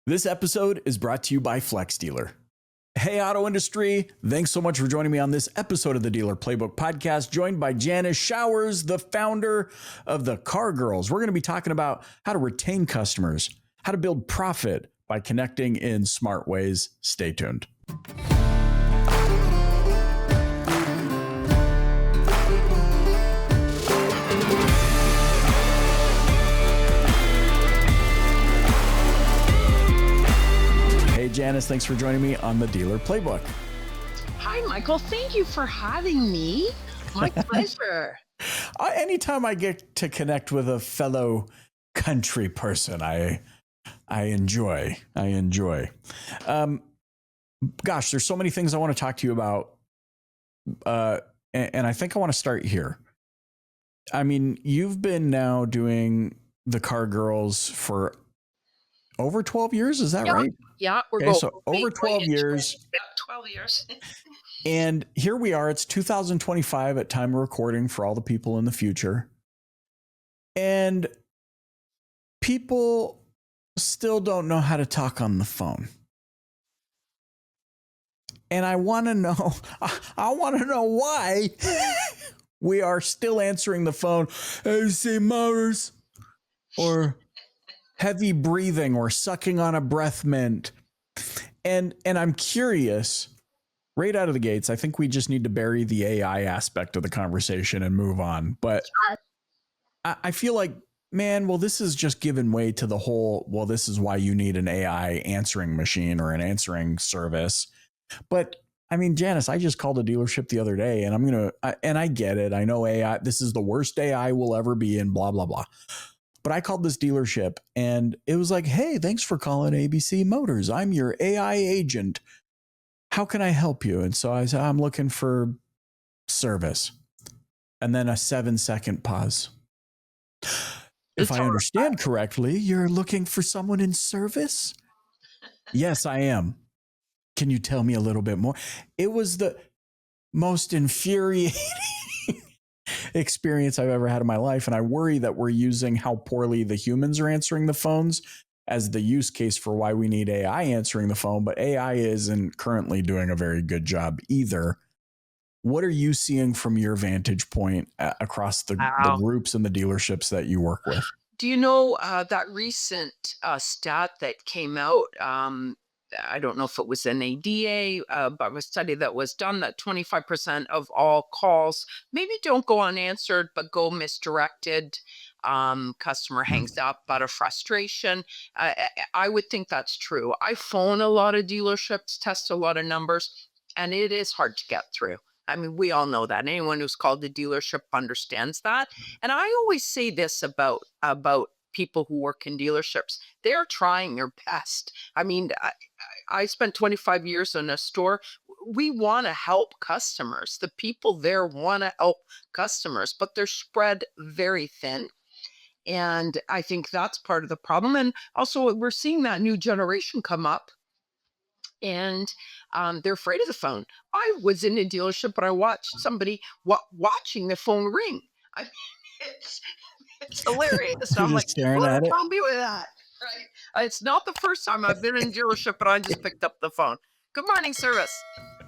This episode is brought to you by Flex Dealer. Hey, auto industry. Thanks so much for joining me on this episode of the Dealer Playbook podcast, joined by Janis Showers, the founder of the Car Girls. We're going to be talking about how to retain customers, how to build profit by connecting in smart ways. Stay tuned. Hey, Janis, thanks for joining me on the Dealer Playbook. Hi, Michael. Thank you for having me. My pleasure. Anytime I get to connect with a fellow country person, I enjoy. Gosh, there's so many things I want to talk to you about, and I think I want to start here. I mean, you've been now doing the Car Girls for over 12 years, is that right? Yeah, we're Okay, going. so over 12 years. Yeah, 12 years. And here we are. It's 2025 at time of recording for all the people in the future. And people still don't know how to talk on the phone. And I want to know, why we are still answering the phone. Hey, say Mars, or heavy breathing, or sucking on a breath mint. And I'm curious, right out of the gates, I think we just need to bury the AI aspect of the conversation and move on. But I feel like, man, well, this is just giving way to the whole, well, this is why you need an AI answering machine or an answering service. But I mean, Janis, I just called a dealership the other day, and and I get it. I know AI, this is the worst AI will ever be, and blah, blah, blah. But I called this dealership and it was like, hey, thanks for calling ABC Motors. I'm your AI agent. How can I help you? And so I said, I'm looking for service. And then a 7-second pause. If I understand correctly, you're looking for someone in service? Yes, I am. Can you tell me a little bit more? It was the most infuriating experience I've ever had in my life. And I worry that we're using how poorly the humans are answering the phones as the use case for why we need AI answering the phone. But AI isn't currently doing a very good job either. What are you seeing from your vantage point across the groups and the dealerships that you work with? Do you know that recent stat that came out? I don't know if it was an ADA, but a study that was done that 25% of all calls maybe don't go unanswered, but go misdirected. Customer hangs up out of frustration. I would think that's true. I phone a lot of dealerships, test a lot of numbers, and it is hard to get through. I mean, we all know that. Anyone who's called the dealership understands that. And I always say this about people who work in dealerships. They're trying their best. I mean, I spent 25 years in a store. We want to help customers. The people there want to help customers, but they're spread very thin. And I think that's part of the problem. And also, we're seeing that new generation come up, and they're afraid of the phone. I was in a dealership, but I watched somebody watching the phone ring. I mean, it's it's hilarious. You're I'm like, just staring what at is it. wrong with that? Right? It's not the first time I've been in a dealership, but I just picked up the phone. Good morning, service.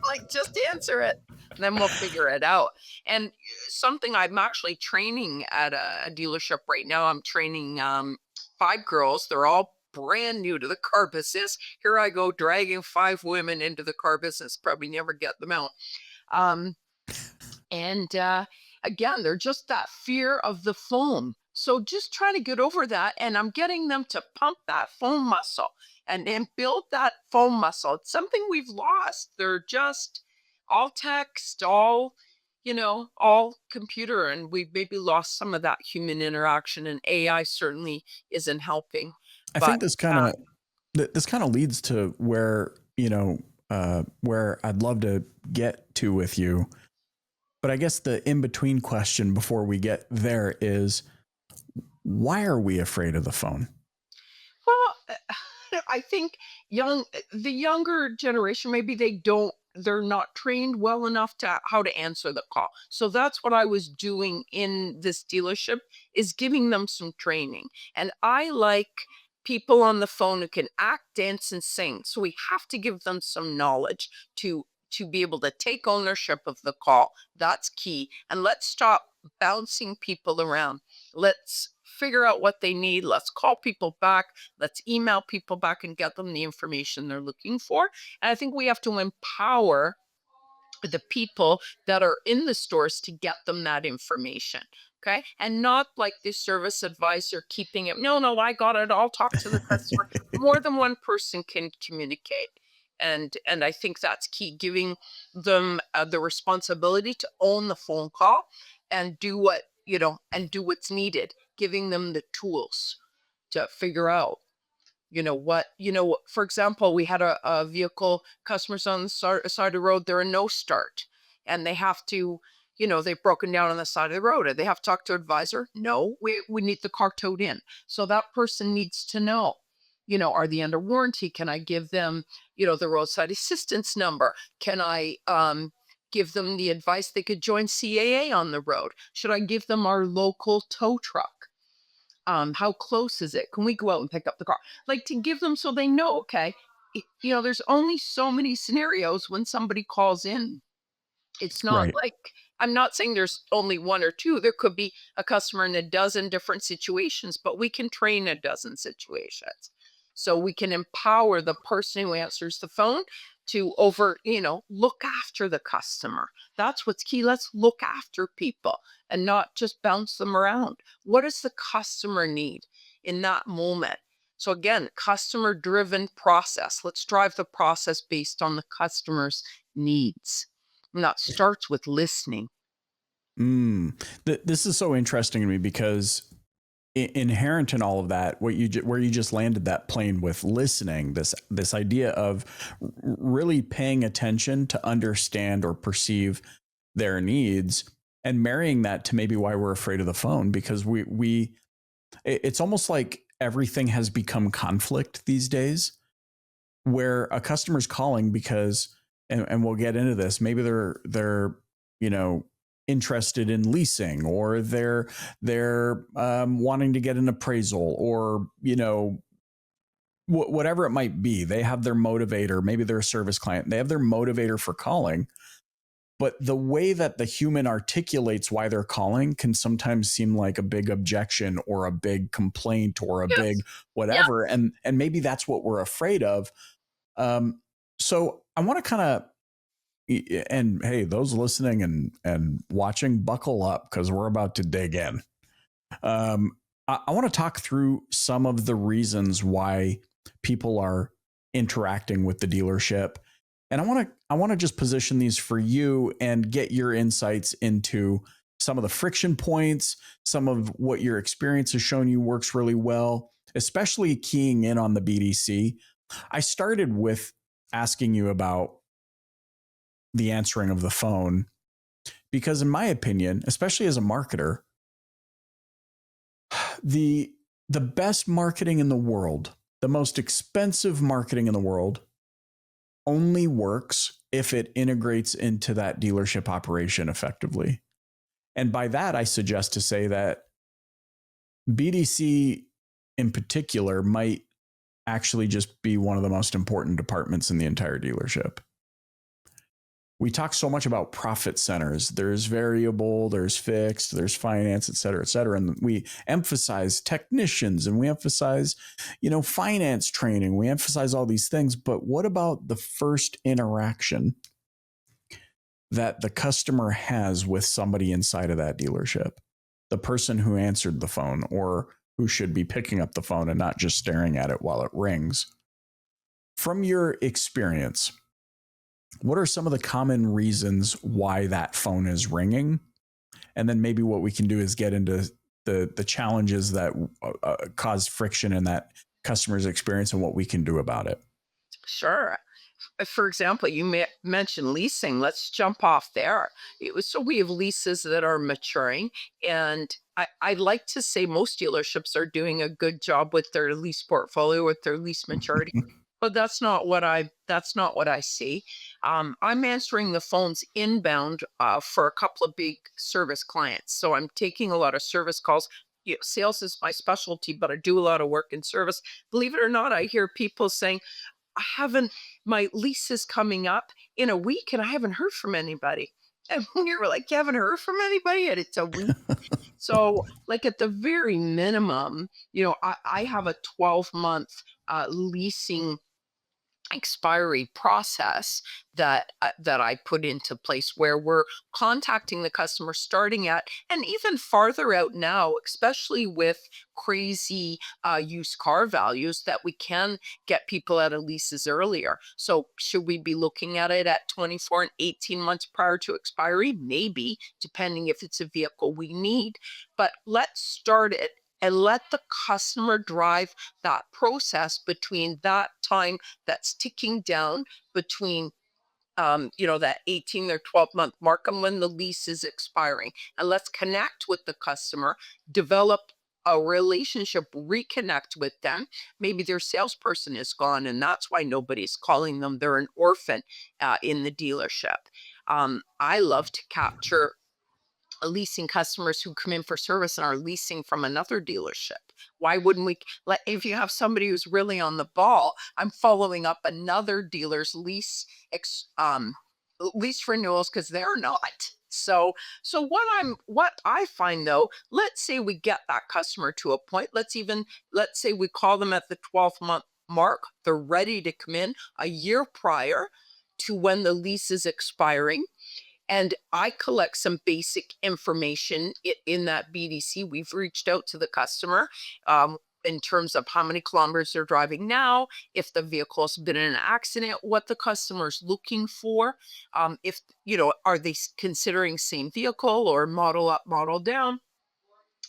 Like, just answer it, and then we'll figure it out. And something I'm actually training at a dealership right now. I'm training 5 girls. They're all brand new to the car business. Here I go dragging 5 women into the car business. Probably never get them out. Um, and again, they're just that fear of the foam. So just trying to get over that. And I'm getting them to pump that foam muscle and build that foam muscle. It's something we've lost. They're just all text, all computer. And we've maybe lost some of that human interaction. And AI certainly isn't helping. I think this kind of leads to where, where I'd love to get to with you. But I guess the in-between question before we get there is, why are we afraid of the phone? Well, I think the younger generation, maybe they're not trained well enough to how to answer the call. So that's what I was doing in this dealership, is giving them some training. And I like people on the phone who can act, dance, and sing. So we have to give them some knowledge to be able to take ownership of the call. That's key. And let's stop bouncing people around. Let's figure out what they need. Let's call people back. Let's email people back and get them the information they're looking for. And I think we have to empower the people that are in the stores to get them that information. Okay. And not like this service advisor keeping it. No, no, I got it. I'll talk to the customer. More than one person can communicate. And I think that's key, giving them the responsibility to own the phone call and do what, and do what's needed, giving them the tools to figure out what, for example, we had a vehicle customers on the side of the road, they're a no start and they have to, they've broken down on the side of the road and they have to talk to advisor. No, we need the car towed in. So that person needs to know, are they under warranty? Can I give them, the roadside assistance number? Can I, give them the advice they could join CAA on the road? Should I give them our local tow truck? How close is it? Can we go out and pick up the car? Like, to give them so they know, okay, there's only so many scenarios when somebody calls in. It's not Right. like, I'm not saying there's only one or two. There could be a customer in a dozen different situations, but we can train a dozen situations. So we can empower the person who answers the phone to look after the customer. That's what's key. Let's look after people and not just bounce them around. What does the customer need in that moment? So again, customer driven process. Let's drive the process based on the customer's needs. And that starts with listening. Mm. This is so interesting to me because inherent in all of that, where you just landed that plane with listening, this idea of really paying attention to understand or perceive their needs, and marrying that to maybe why we're afraid of the phone, because it's almost like everything has become conflict these days, where a customer's calling because, and we'll get into this, maybe they're you know interested in leasing, or they're wanting to get an appraisal, or whatever it might be. They have their motivator. Maybe they're a service client. They have their motivator for calling. But the way that the human articulates why they're calling can sometimes seem like a big objection or a big complaint or a big Yes. Yeah. whatever. And maybe that's what we're afraid of. So I want to kind of, and hey, those listening and watching, buckle up because we're about to dig in. I want to talk through some of the reasons why people are interacting with the dealership, and I want to just position these for you and get your insights into some of the friction points, some of what your experience has shown you works really well, especially keying in on the BDC. I started with asking you about the answering of the phone because, in my opinion, especially as a marketer, the the best marketing in the world, the most expensive marketing in the world, only works if it integrates into that dealership operation effectively. And by that, I suggest to say that BDC in particular might actually just be one of the most important departments in the entire dealership. We talk so much about profit centers. There's variable, there's fixed, there's finance, et cetera, et cetera. And we emphasize technicians and we emphasize, finance training. We emphasize all these things. But what about the first interaction that the customer has with somebody inside of that dealership? The person who answered the phone, or who should be picking up the phone and not just staring at it while it rings. From your experience, what are some of the common reasons why that phone is ringing? And then maybe what we can do is get into the challenges that cause friction in that customer's experience and what we can do about it. Sure. For example, you mentioned leasing. Let's jump off there. So we have leases that are maturing, and I like to say most dealerships are doing a good job with their lease portfolio, with their lease maturity. But that's not what I see. I'm answering the phones inbound for a couple of big service clients. So I'm taking a lot of service calls. sales is my specialty, but I do a lot of work in service. Believe it or not, I hear people saying, I haven't, my lease is coming up in a week and I haven't heard from anybody. And we were like, you haven't heard from anybody and it's a week. So, like at the very minimum, I have a 12-month leasing expiry process that I put into place where we're contacting the customer starting at and even farther out now, especially with crazy used car values, that we can get people out of leases earlier. So should we be looking at it at 24 and 18 months prior to expiry? Maybe, depending if it's a vehicle we need. But let's start it and let the customer drive that process between that time that's ticking down between that 18 or 12-month mark and when the lease is expiring. And let's connect with the customer, develop a relationship, reconnect with them. Maybe their salesperson is gone and that's why nobody's calling them. They're an orphan in the dealership. I love to capture leasing customers who come in for service and are leasing from another dealership. Why wouldn't we let, if you have somebody who's really on the ball, I'm following up another dealer's lease renewals because they're not. So what I find though, let's say we get that customer to a point, let's say we call them at the 12-month mark, they're ready to come in a year prior to when the lease is expiring, and I collect some basic information in that BDC. We've reached out to the customer in terms of how many kilometers they're driving now, if the vehicle's been in an accident, what the customer's looking for, if, are they considering same vehicle or model up, model down.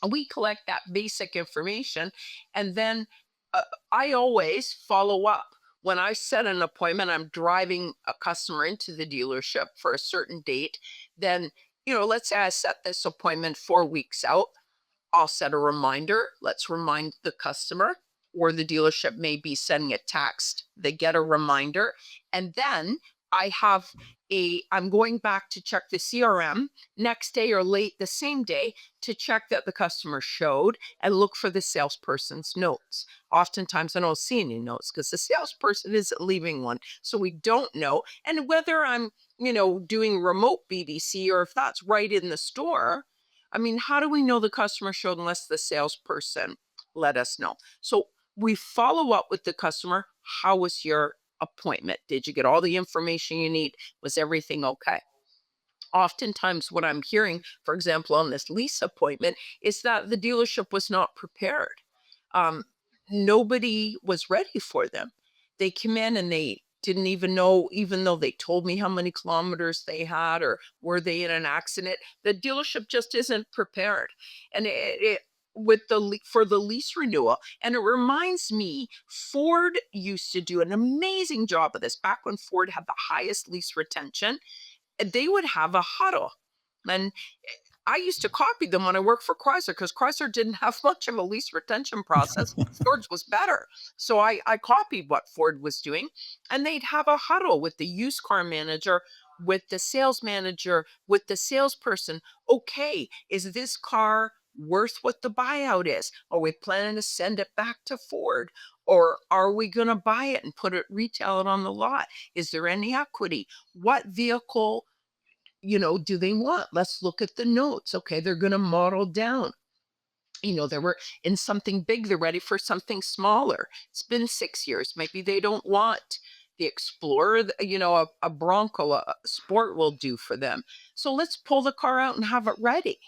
We collect that basic information, and then uh, I always follow up. When I set an appointment, I'm driving a customer into the dealership for a certain date. Then, let's say I set this appointment 4 weeks out. I'll set a reminder. Let's remind the customer, or the dealership may be sending a text. They get a reminder. And then I'm going back to check the CRM next day or late the same day to check that the customer showed and look for the salesperson's notes. Oftentimes I don't see any notes because the salesperson isn't leaving one. So we don't know. And whether I'm, doing remote BDC or if that's right in the store, I mean, how do we know the customer showed unless the salesperson let us know? So we follow up with the customer. How was your appointment? Did you get all the information you need? Was everything okay? Oftentimes, what I'm hearing, for example, on this lease appointment, is that the dealership was not prepared. Um, Nobody was ready for them. They came in and they didn't even know, even though they told me how many kilometers they had or were they in an accident, the dealership just isn't prepared. And for the lease renewal. And it reminds me, Ford used to do an amazing job of this back when Ford had the highest lease retention. They would have a huddle. And I used to copy them when I worked for Chrysler because Chrysler didn't have much of a lease retention process. Ford's was better. So I copied what Ford was doing. And they'd have a huddle with the used car manager, with the sales manager, with the salesperson. Okay, is this car worth what the buyout is? Are we planning to send it back to Ford? Or are we going to buy it and put it retail it on the lot? Is there any equity? What vehicle do they want? Let's look at the notes. Okay, they're going to model down. They were in something big, they're ready for something smaller. It's been 6 years. Maybe they don't want the Explorer, a Bronco, a Sport will do for them. So let's pull the car out and have it ready.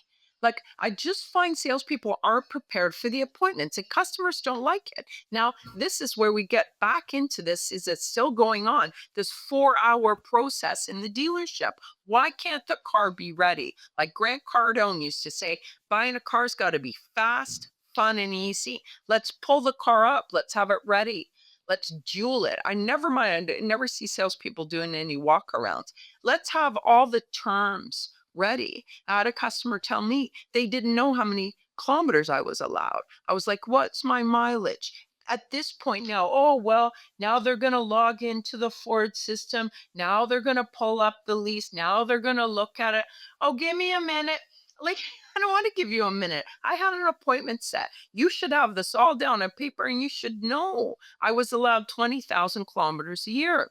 Like, I just find salespeople aren't prepared for the appointments and customers don't like it. Now, this is where we get back into this. Is it still going on? This 4-hour process in the dealership. Why can't the car be ready? Like Grant Cardone used to say, buying a car's got to be fast, fun, and easy. Let's pull the car up. Let's have it ready. Let's jewel it. I never see salespeople doing any walkarounds. Let's have all the terms ready. I had a customer tell me they didn't know how many kilometers I was allowed. I was like, what's my mileage? At this point now, oh, well, now they're going to log into the Ford system. Now they're going to pull up the lease. Now they're going to look at it. Oh, give me a minute. Like, I don't want to give you a minute. I had an appointment set. You should have this all down on paper and you should know I was allowed 20,000 kilometers a year.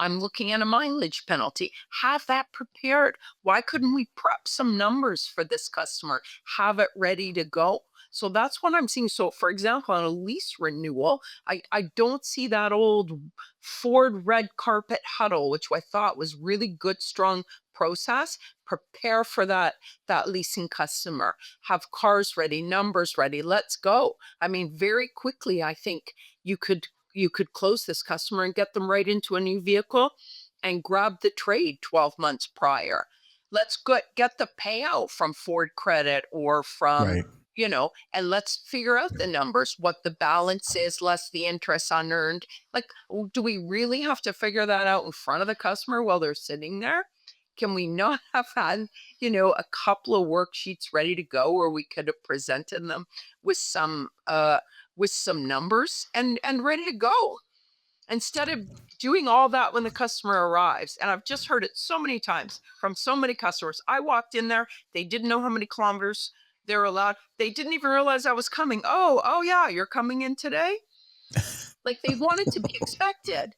I'm looking at a mileage penalty. Have that prepared. Why couldn't we prep some numbers for this customer? Have it ready to go. So that's what I'm seeing. So, for example, on a lease renewal, I don't see that old Ford red carpet huddle, which I thought was really good, strong process. Prepare for that leasing customer. Have cars ready, numbers ready. Let's go. I mean, very quickly, I think you could you could close this customer and get them right into a new vehicle and grab the trade 12 months prior. Let's get the payout from Ford Credit or from, Right. and let's figure out the numbers, what the balance is, less the interest unearned. Like, do we really have to figure that out in front of the customer while they're sitting there? Can we not have had, a couple of worksheets ready to go where we could have presented them with some numbers and ready to go instead of doing all that when the customer arrives. And I've just heard it so many times from so many customers. I walked in there, they didn't know how many kilometers they're allowed. They didn't even realize I was coming. Oh yeah, you're coming in today? Like, they wanted to be expected.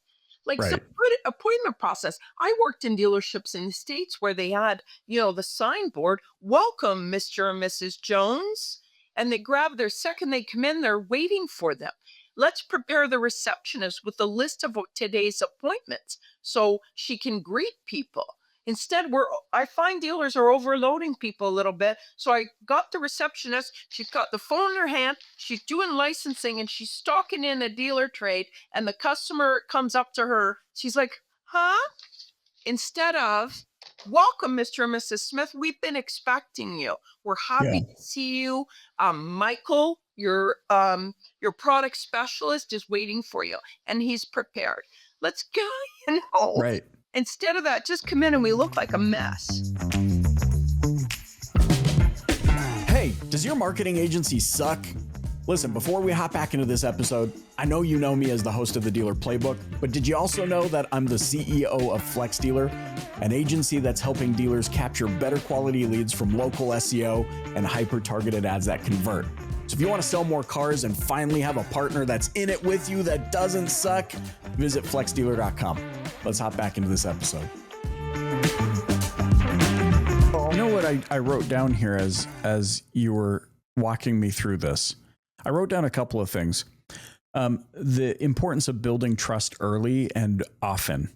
Like, so Right. appointment process. I worked in dealerships in the States where they had, the signboard, welcome, Mr. and Mrs. Jones. And they grab their second they come in, they're waiting for them. Let's prepare the receptionist with a list of today's appointments so she can greet people. Instead, I find dealers are overloading people a little bit. So I got the receptionist. She's got the phone in her hand. She's doing licensing and she's stalking in a dealer trade. And the customer comes up to her. She's like, huh? Instead of, welcome, Mr. and Mrs. Smith. We've been expecting you. We're Yeah. happy to see you. Michael, your product specialist is waiting for you and he's prepared. Let's go, you know. Right. Instead of that, just come in and we look like a mess. Hey, does your marketing agency suck? Listen, before we hop back into this episode, I know you know me as the host of the Dealer Playbook, but did you also know that I'm the CEO of Flex Dealer, an agency that's helping dealers capture better quality leads from local SEO and hyper-targeted ads that convert? So if you want to sell more cars and finally have a partner that's in it with you that doesn't suck, visit flexdealer.com. Let's hop back into this episode. You know what I wrote down here as you were walking me through this? I wrote down a couple of things. The importance of building trust early and often.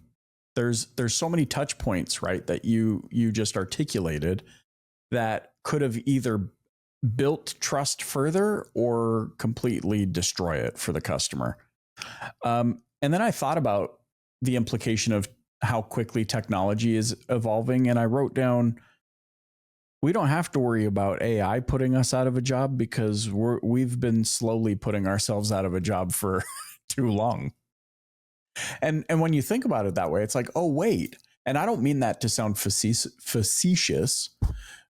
There's so many touch points, right, that you just articulated that could have either built trust further or completely destroy it for the customer. And then I thought about the implication of how quickly technology is evolving, and I wrote down, we don't have to worry about AI putting us out of a job because we've been slowly putting ourselves out of a job for too long. And when you think about it that way, it's like, oh, wait. And I don't mean that to sound facetious.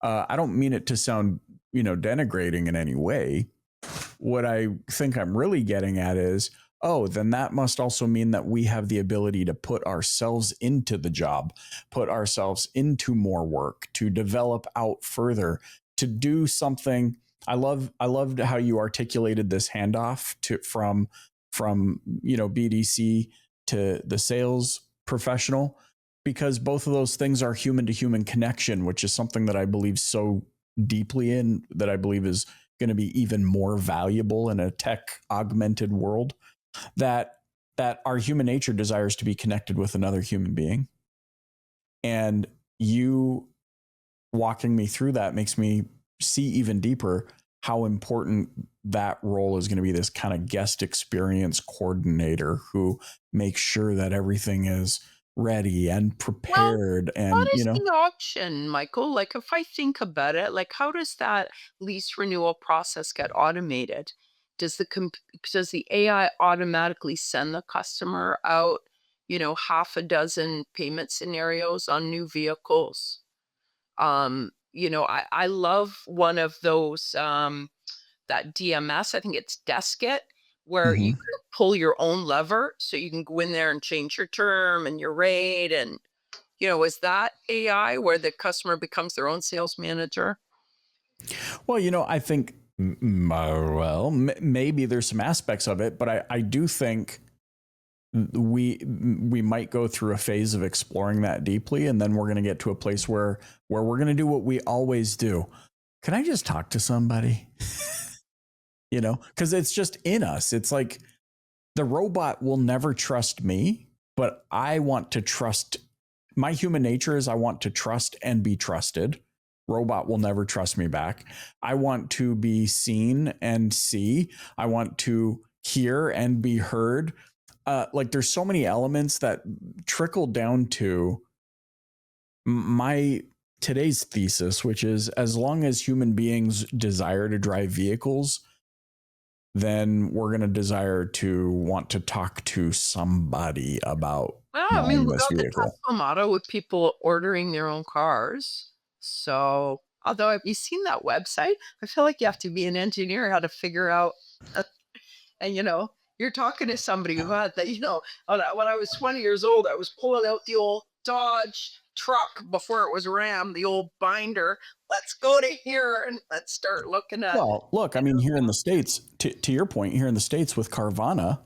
I don't mean it to sound, denigrating in any way. What I think I'm really getting at is, oh, then that must also mean that we have the ability to put ourselves into the job, put ourselves into more work, to develop out further, to do something. I loved how you articulated this handoff from BDC to the sales professional, because both of those things are human to human connection, which is something that I believe so deeply in, that I believe is going to be even more valuable in a tech augmented world, that our human nature desires to be connected with another human being. And you walking me through that makes me see even deeper how important that role is going to be, this kind of guest experience coordinator who makes sure that everything is ready and Well, prepared. how And, does the auction, Michael? Like, if I think about it, like, how does that lease renewal process get automated? Does the AI automatically send the customer out, half a dozen payment scenarios on new vehicles? I love one of those that DMS, I think it's Deskit, where you Mhm. can pull your own lever so you can go in there and change your term and your rate and Is that AI where the customer becomes their own sales manager? Well, I think, well, maybe there's some aspects of it, but I do think we might go through a phase of exploring that deeply, and then we're going to get to a place where we're going to do what we always do. Can I just talk to somebody? Because it's just in us. It's like the robot will never trust me, but I want to trust. My human nature is I want to trust and be trusted. Robot will never trust me back. I want to be seen and see. I want to hear and be heard. Like there's so many elements that trickle down to my today's thesis, which is as long as human beings desire to drive vehicles, then we're going to desire to want to talk to somebody about Well, I mean, buying we this got the vehicle. Tesla model with people ordering their own cars. So, although have you seen that website? I feel like you have to be an engineer how to figure out. And you're talking to somebody who had that. When I was 20 years old, I was pulling out the old Dodge truck before it was Ram, the old binder. Let's go to here and let's start looking at. Well, look, I mean, here in the States, to your point, here in the States with Carvana,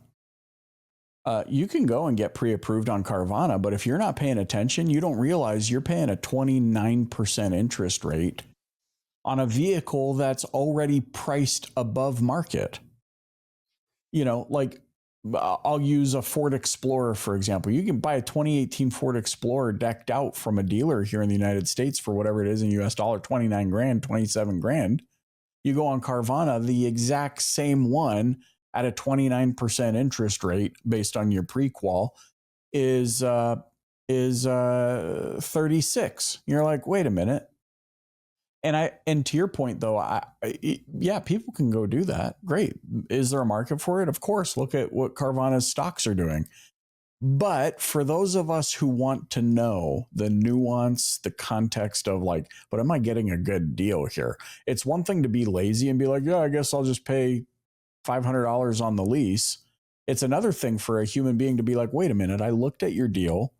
you can go and get pre-approved on Carvana, but if you're not paying attention, you don't realize you're paying a 29% interest rate on a vehicle that's already priced above market. Like I'll use a Ford Explorer, for example. You can buy a 2018 Ford Explorer decked out from a dealer here in the United States for whatever it is in US dollar, 29 grand, 27 grand. You go on Carvana, the exact same one at a 29% interest rate based on your pre-qual is 36. You're like, wait a minute. And to your point though, yeah, people can go do that. Great. Is there a market for it? Of course. Look at what Carvana's stocks are doing. But for those of us who want to know the nuance, the context of like, but am I getting a good deal here? It's one thing to be lazy and be like, yeah, I guess I'll just pay $500 on the lease. It's another thing for a human being to be like, wait a minute, I looked at your deal.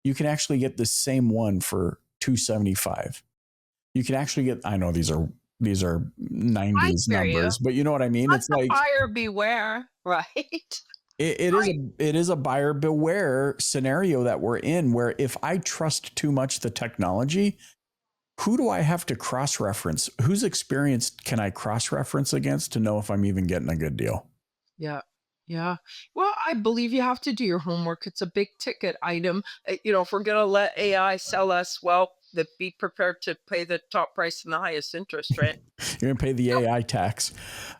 You can actually get the same one for 275. You can actually get, I know these are I 90s hear you. numbers, but you know what I mean? Let It's the like buyer beware, right? I it is a buyer beware scenario that we're in where if I trust too much the technology, who do I have to cross reference? Whose experience can I cross reference against to know if I'm even getting a good deal? Yeah. Yeah. Well, I believe you have to do your homework. It's a big ticket item. If we're going to let AI sell us, well, be prepared to pay the top price and the highest interest rate. You're gonna pay the So, AI tax.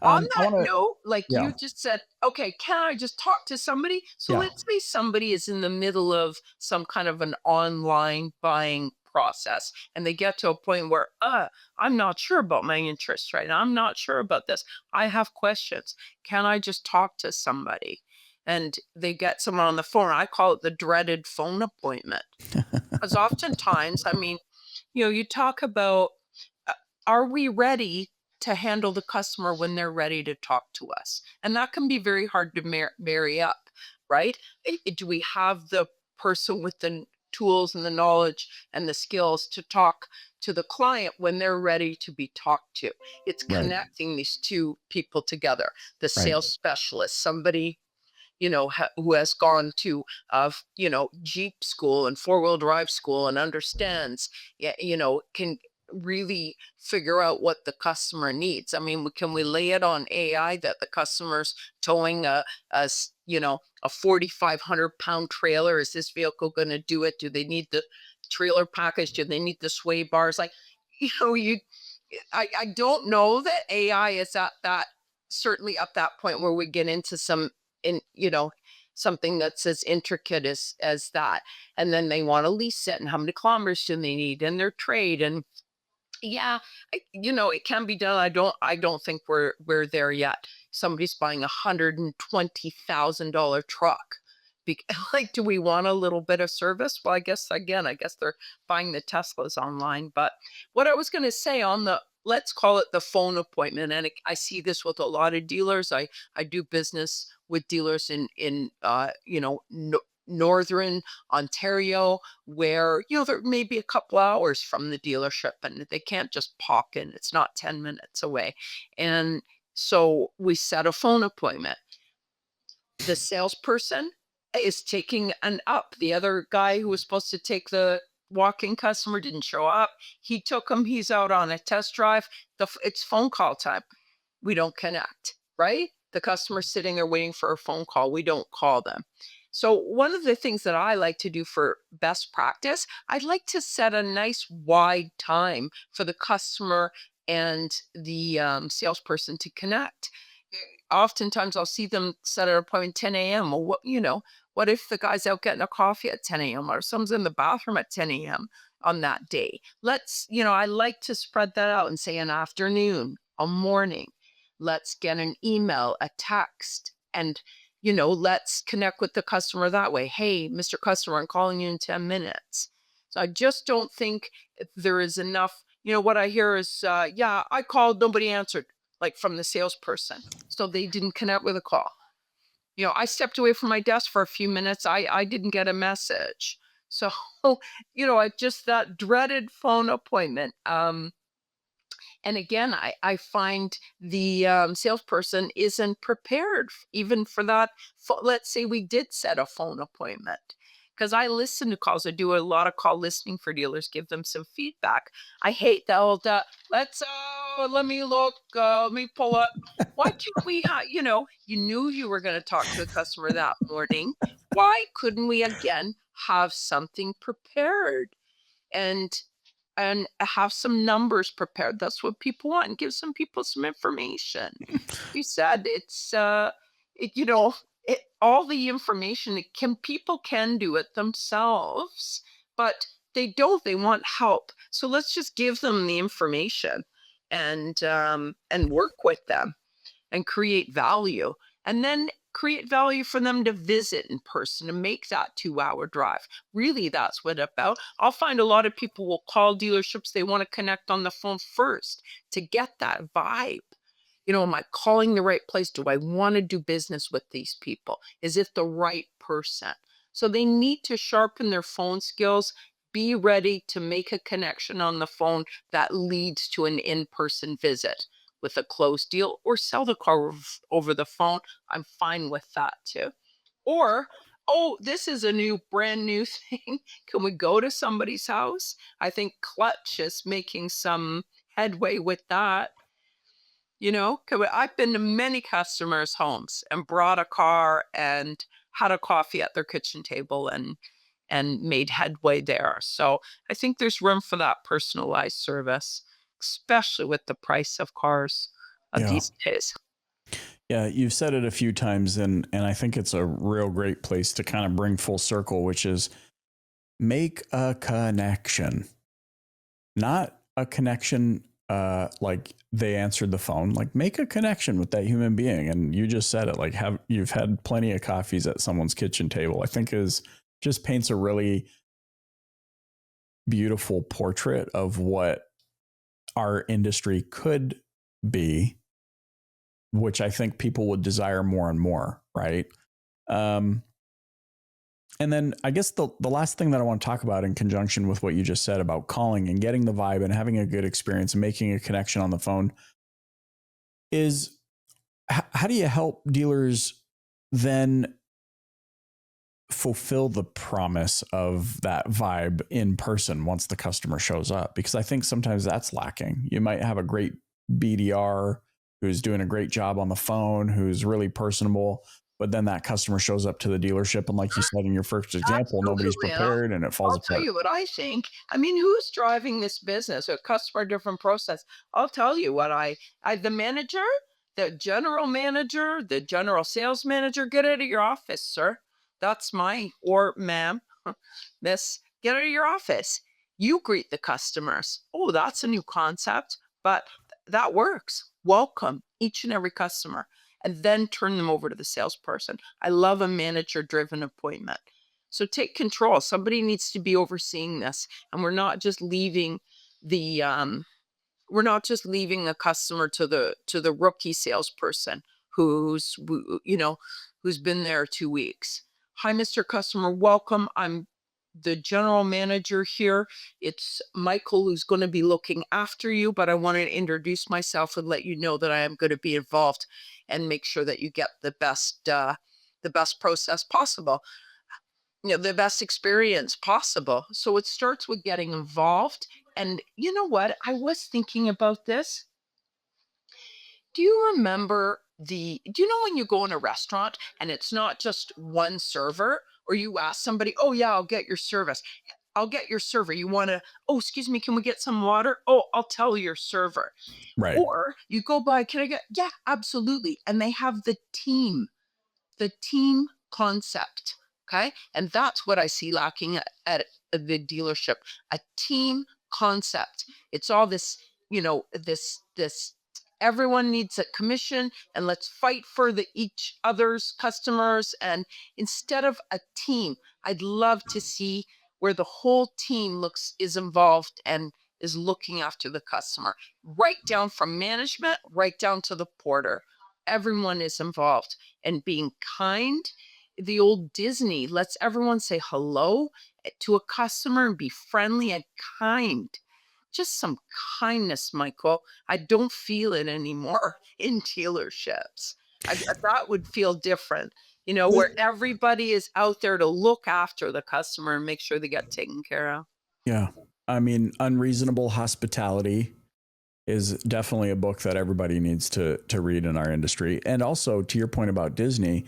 on I that want to, note, like yeah, you just said, okay, can I just talk to somebody? So yeah, let's say somebody is in the middle of some kind of an online buying process and they get to a point where, I'm not sure about my interest rate. I'm not sure about this. I have questions. Can I just talk to somebody? And they get someone on the phone. I call it the dreaded phone appointment. Because oftentimes, I mean, you talk about, uh, are we ready to handle the customer when they're ready to talk to us? And that can be very hard to marry up, right? Do we have the person with the tools and the knowledge and the skills to talk to the client when they're ready to be talked to? It's right, connecting these two people together, the right, sales specialist, somebody who has gone to Jeep school and four-wheel drive school and understands, yeah, can really figure out what the customer needs. I mean, can we lay it on AI that the customer's towing a 4,500 pound trailer? Is this vehicle going to do it? Do they need the trailer package? Do they need the sway bars? Like, you I don't know that AI is at that, certainly at that point where we get into in something that's as intricate as that. And then they want to lease it and how many kilometers do they need and their trade. And yeah, it can be done. I don't think we're there yet. Somebody's buying $120,000 truck. Like, do we want a little bit of service? Well, I guess they're buying the Teslas online. But what I was going to say on the, let's call it the phone appointment, and I see this with a lot of dealers. I do business with dealers in northern Ontario where, there may be a couple hours from the dealership and they can't just pop in. It's not 10 minutes away. And so we set a phone appointment. The salesperson is taking an up. The other guy who was supposed to take the walk-in customer didn't show up. He took him. He's out on a test drive. It's phone call time. We don't connect, right? The customer's sitting there waiting for a phone call. We don't call them. So one of the things that I like to do for best practice, I'd like to set a nice wide time for the customer and the salesperson to connect. Oftentimes I'll see them set an appointment 10 a.m. Well, what if the guy's out getting a coffee at 10 a.m. or someone's in the bathroom at 10 a.m. on that day? I like to spread that out and say an afternoon, a morning. Let's get an email, a text, and let's connect with the customer that way. Hey, Mr. Customer, I'm calling you in 10 minutes. So I just don't think there is enough. What I hear is, yeah, I called, nobody answered, like from the salesperson. So they didn't connect with a call. I stepped away from my desk for a few minutes. I didn't get a message. So, I just that dreaded phone appointment. And again, I find the salesperson isn't prepared even for that. Let's say we did set a phone appointment. Because I listen to calls. I do a lot of call listening for dealers, give them some feedback. I hate the old, let me look, let me pull up. Why can't we, you knew you were going to talk to the customer that morning. Why couldn't we again have something prepared? And have some numbers prepared. That's what people want. And give some people some information. You said it's all the information people can do it themselves, but they don't. They want help. So let's just give them the information and work with them and create value. And then create value for them to visit in person and make that 2-hour drive. Really, that's what it's about. I'll find a lot of people will call dealerships. They want to connect on the phone first to get that vibe. Am I calling the right place? Do I want to do business with these people? Is it the right person? So they need to sharpen their phone skills, be ready to make a connection on the phone that leads to an in-person visit with a closed deal, or sell the car over the phone. I'm fine with that too. Or, oh, this is a brand new thing. Can we go to somebody's house? I think Clutch is making some headway with that. I've been to many customers' homes and brought a car and had a coffee at their kitchen table and made headway there. So I think there's room for that personalized service, especially with the price of cars Yeah. these days. Yeah, you've said it a few times, and I think it's a real great place to kind of bring full circle, which is make a connection. Not a connection like they answered the phone. Like, make a connection with that human being. And you just said it, like, you've had plenty of coffees at someone's kitchen table. I think is just paints a really beautiful portrait of what our industry could be, which I think people would desire more and more, right? And then I guess the last thing that I want to talk about in conjunction with what you just said about calling and getting the vibe and having a good experience and making a connection on the phone is how do you help dealers then fulfill the promise of that vibe in person once the customer shows up? Because I think sometimes that's lacking. You might have a great BDR who's doing a great job on the phone, who's really personable, but then that customer shows up to the dealership, and like you said in your first example, nobody's Absolutely. prepared and it falls I'll tell apart. you what I think. I mean, who's driving this business? A customer different process. I'll tell you what the manager, the general manager, the general sales manager, get out of your office, sir. That's or ma'am, miss, get out of your office. You greet the customers. Oh, that's a new concept, but that works. Welcome each and every customer and then turn them over to the salesperson. I love a manager driven appointment. So take control. Somebody needs to be overseeing this, and the we're not just leaving a customer to the rookie salesperson who's who's been there 2 weeks. Hi, Mr. Customer, welcome. I'm the general manager here. It's Michael who's going to be looking after you, but I wanted to introduce myself and let you know that I am going to be involved and make sure that you get the best process possible, the best experience possible. So it starts with getting involved. And you know what? I was thinking about this. Do you remember do you know when you go in a restaurant and it's not just one server, or you ask somebody, "Oh yeah, I'll get your service. I'll get your server. You want to, oh, excuse me, can we get some water? Oh, I'll tell your server." Right. Or you go by, "Can I get?" Yeah, absolutely. And they have the team concept. Okay. And that's what I see lacking at the dealership, a team concept. It's all this, this everyone needs a commission and let's fight for the each other's customers. And instead of a team, I'd love to see where the whole team is involved and is looking after the customer, right down from management, right down to the porter. Everyone is involved and being kind. The old Disney lets everyone say hello to a customer and be friendly and kind. Just some kindness, Michael. I don't feel it anymore in dealerships. That would feel different, Well, where everybody is out there to look after the customer and make sure they get taken care of. yeah. I mean, Unreasonable Hospitality is definitely a book that everybody needs to read in our industry. And also, to your point about Disney,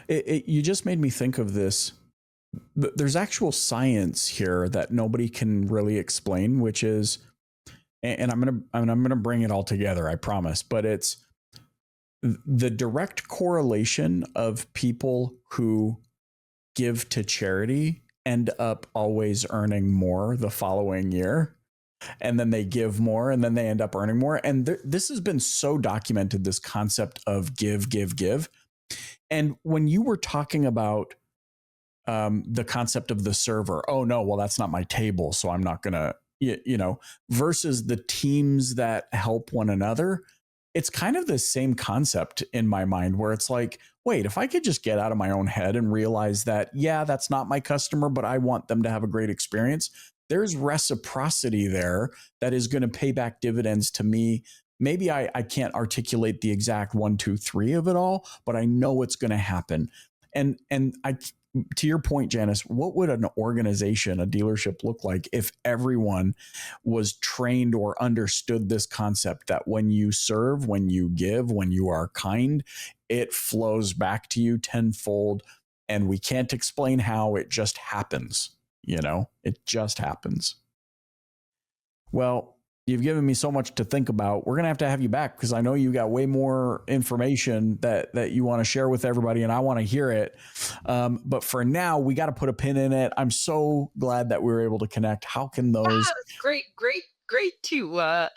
you just made me think of this. There's actual science here that nobody can really explain, which is, and I'm gonna bring it all together, I promise. But it's the direct correlation of people who give to charity end up always earning more the following year, and then they give more and then they end up earning more. And this has been so documented, this concept of give, give, give. And when you were talking about the concept of the server, oh no, well, that's not my table, so I'm not gonna, versus the teams that help one another, it's kind of the same concept in my mind, where it's like, wait, if I could just get out of my own head and realize that, yeah, that's not my customer, but I want them to have a great experience, there's reciprocity there that is going to pay back dividends to me. Maybe I can't articulate the exact 1, 2, 3 of it all, but I know it's going to happen. And to your point, Janis, what would an organization, a dealership look like if everyone was trained or understood this concept that when you serve, when you give, when you are kind, it flows back to you tenfold. And we can't explain how, it just happens. It just happens. Well, you've given me so much to think about. We're going to have you back, because I know you got way more information that you want to share with everybody, and I want to hear it. But for now, we got to put a pin in it. I'm so glad that we were able to connect. How can those? It's great to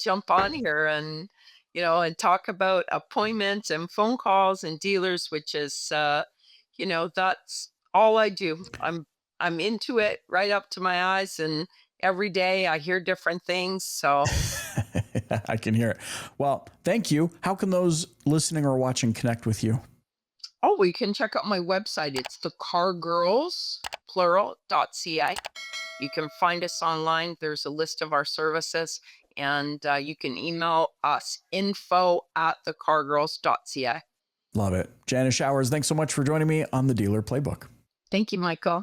jump on here and and talk about appointments and phone calls and dealers, which is that's all I do. I'm into it right up to my eyes, and every day I hear different things. So I can hear it. Well, thank you. How can those listening or watching connect with you? oh, you can check out my website. It's thecargirls plural.ca. You can find us online. There's a list of our services, and you can email us info@thecargirls.ca. Love it. Janis Showers, thanks so much for joining me on the Dealer Playbook. Thank you, Michael.